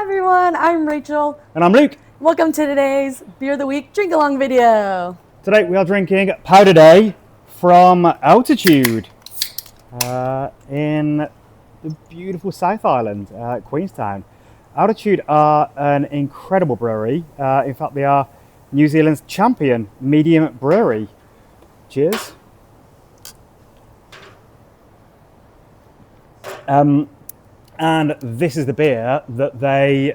Hi everyone, I'm Rachel. And I'm Luke. Welcome to today's Beer of the Week drink along video. Today we are drinking Powder Day from Altitude in the beautiful South Island, Queenstown. Altitude are an incredible brewery. In fact, they are New Zealand's champion medium brewery. Cheers. And this is the beer that they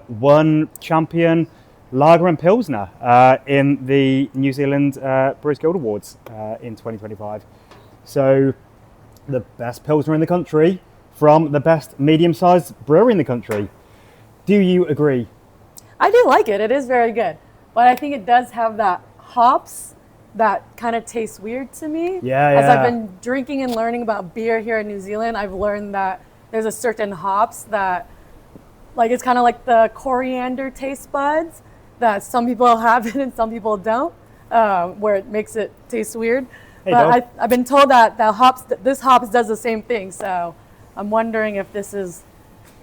won champion Lager and Pilsner in the New Zealand Brewers Guild Awards in 2025. So the best Pilsner in the country from the best medium-sized brewery in the country. Do you agree? I do like it. It is very good. But I think it does have that hops that kind of tastes weird to me. Yeah. As I've been drinking and learning about beer here in New Zealand, I've learned that there's a certain hops that, like, it's kind of like the coriander taste buds that some people have it and some people don't, where it makes it taste weird. Hey, but I've been told that this hops does the same thing, so I'm wondering if this is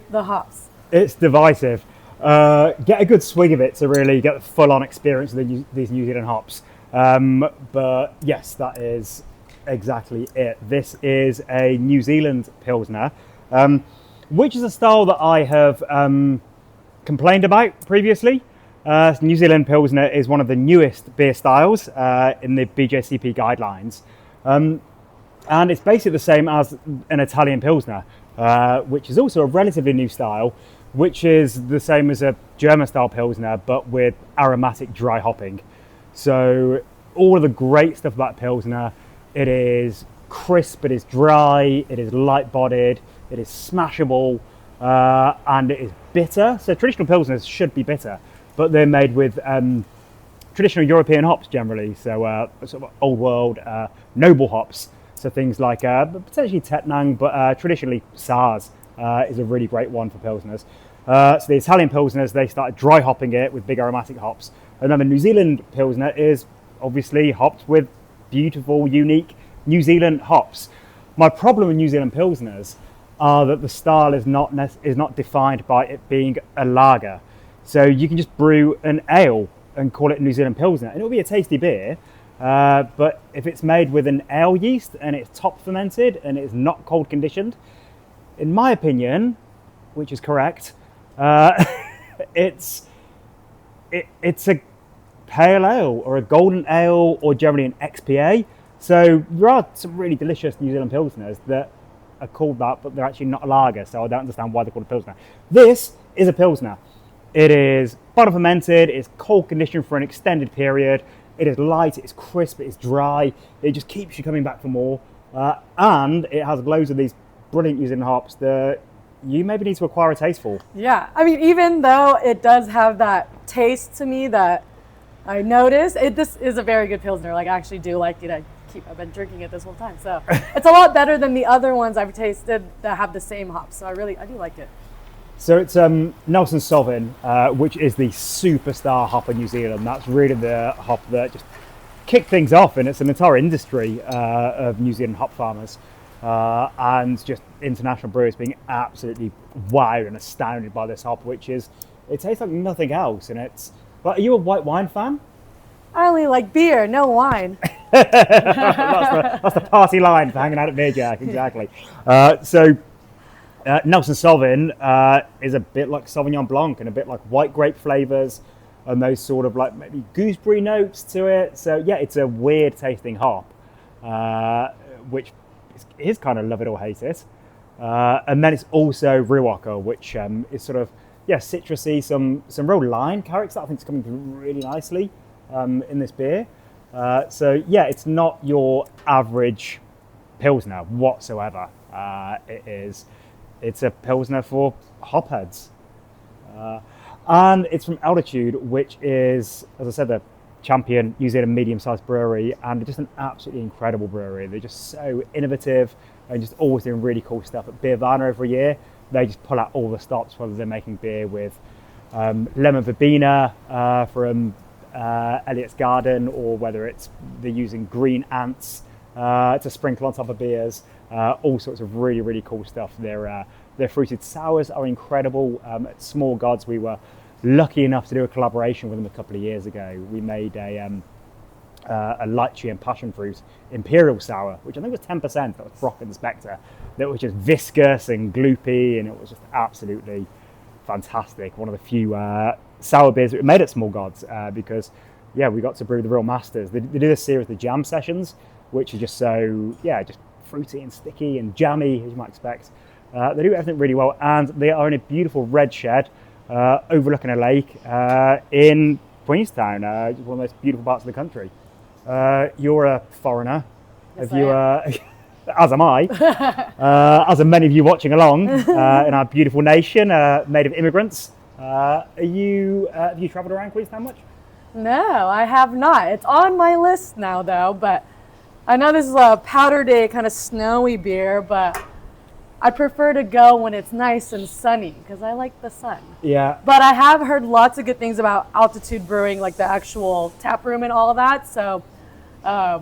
the hops. It's divisive. Get a good swig of it to really get the full-on experience of these New Zealand hops. But yes, that is exactly it. This is a New Zealand Pilsner, which is a style that I have complained about previously. New Zealand Pilsner is one of the newest beer styles in the BJCP guidelines. And it's basically the same as an Italian Pilsner, which is also a relatively new style, which is the same as a German style Pilsner, but with aromatic dry hopping. So all of the great stuff about Pilsner, it is crisp, it is dry, it is light bodied, it is smashable, and it is bitter. So traditional Pilsners should be bitter, but they're made with traditional European hops generally. So sort of old world, noble hops. So things like potentially Tettnang, but traditionally Saaz is a really great one for Pilsners. So the Italian Pilsners, they started dry hopping it with big aromatic hops. And then the New Zealand Pilsner is obviously hopped with beautiful, unique New Zealand hops. My problem with New Zealand Pilsners are that the style is not defined by it being a lager. So you can just brew an ale and call it New Zealand Pilsner, and it'll be a tasty beer. But if it's made with an ale yeast and it's top fermented and it's not cold conditioned, in my opinion, which is correct, it's a pale ale or a golden ale or generally an XPA. So there are some really delicious New Zealand Pilsners that are called that, but they're actually not a lager, so I don't understand why they're called a Pilsner. This is a Pilsner. It is bottom fermented, it's cold conditioned for an extended period, it is light, it's crisp, it's dry, it just keeps you coming back for more, and it has loads of these brilliant New Zealand hops that you maybe need to acquire a taste for. Yeah, I mean, even though it does have that taste to me that I notice, this is a very good Pilsner. Like, I actually do like it. I've been drinking it this whole time. So it's a lot better than the other ones I've tasted that have the same hops. So I do like it. So it's Nelson Sauvin, which is the superstar hop of New Zealand. That's really the hop that just kicked things off, and it's an entire industry of New Zealand hop farmers. And just international brewers being absolutely wowed and astounded by this hop, which is, it tastes like nothing else. And it's, well, are you a white wine fan? I only like beer, no wine. that's the party line for hanging out at Beer Jack, exactly. So Nelson Sauvin is a bit like Sauvignon Blanc and a bit like white grape flavors and those sort of like maybe gooseberry notes to it. So yeah, it's a weird tasting hop, which is kind of love it or hate it. And then it's also Riwaka, which is sort of, citrusy, some real lime character that I think is coming through really nicely in this beer. So yeah, it's not your average Pilsner whatsoever. It's a Pilsner for hopheads. And it's from Altitude, which is, as I said, the champion New Zealand medium-sized brewery, and just an absolutely incredible brewery. They're just so innovative and just always doing really cool stuff. At Beervana every year, they just pull out all the stops, whether they're making beer with lemon verbena from Elliot's Garden, or whether they're using green ants to sprinkle on top of beers. all sorts of really, really cool stuff. Their fruited sours are incredible. At Small Gods, we were lucky enough to do a collaboration with them a couple of years ago. We made a lychee and passion fruit imperial sour, which I think was 10%. That was Brocken Spectre. That was just viscous and gloopy, and it was just absolutely fantastic. One of the few sour beers that we made at Small Gods, because we got to brew the real masters. They do this series, the jam sessions, which are just so just fruity and sticky and jammy, as you might expect. They do everything really well, and they are in a beautiful red shed overlooking a lake in Queenstown, one of the most beautiful parts of the country. You're a foreigner. Yes, Have you, I am. as am I, as are many of you watching along in our beautiful nation made of immigrants. Have you travelled around Queenstown much? No, I have not. It's on my list now, though, but I know this is a Powder Day kind of snowy beer, but I prefer to go when it's nice and sunny because I like the sun. Yeah. But I have heard lots of good things about Altitude Brewing, like the actual tap room and all of that. So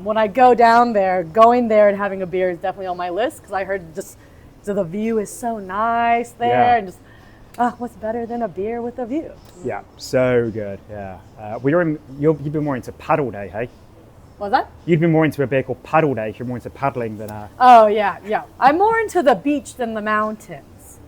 when I go down there, going there and having a beer is definitely on my list because I heard just the view is so nice there, and just what's better than a beer with a view? Yeah, so good. Yeah. You've been more into Paddle Day, hey? What's that? You'd been more into a beer called Paddle Day. You're more into paddling than Oh yeah. I'm more into the beach than the mountains,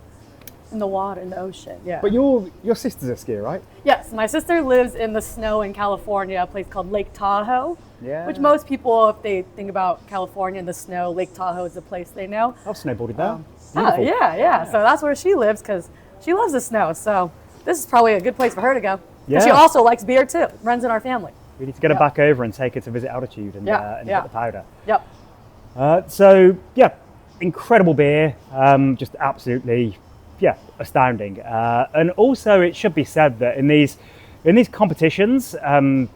and the water, and the ocean. Yeah. But your sister's a skier, right? Yes, my sister lives in the snow in California, a place called Lake Tahoe. Yeah. Which most people, if they think about California and the snow, Lake Tahoe is a place they know. I've snowboarded there. Oh, Beautiful. yeah. So that's where she lives because she loves the snow. So this is probably a good place for her to go. Yeah. And she also likes beer too. Runs in our family. We need to get her back over and take her to visit Altitude and get the powder. Yep. So incredible beer, just absolutely, astounding. And also, it should be said that in these competitions, there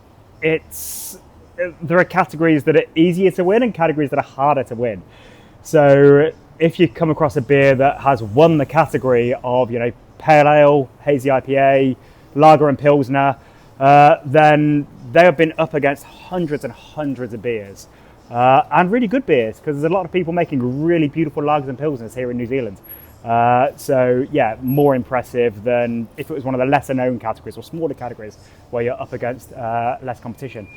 are categories that are easier to win and categories that are harder to win. So if you come across a beer that has won the category of pale ale, hazy IPA, lager and pilsner, then they have been up against hundreds and hundreds of beers, and really good beers, because there's a lot of people making really beautiful lagers and pilsners here in New Zealand. So more impressive than if it was one of the lesser known categories or smaller categories where you're up against less competition.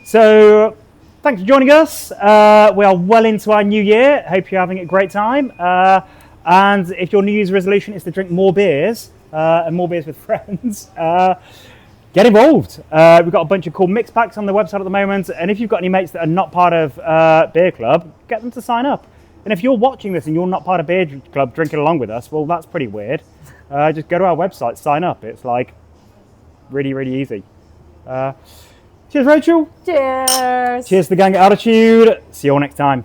So thanks for joining us. We are well into our new year. Hope you're having a great time. And if your New Year's resolution is to drink more beers and more beers with friends, get involved. We've got a bunch of cool mix packs on the website at the moment. And if you've got any mates that are not part of Beer Club, get them to sign up. And if you're watching this and you're not part of Beer Club drinking along with us, well, that's pretty weird. Just go to our website, sign up. It's like really, really easy. Cheers, Rachel. Cheers. Cheers to the gang at Altitude. See you all next time.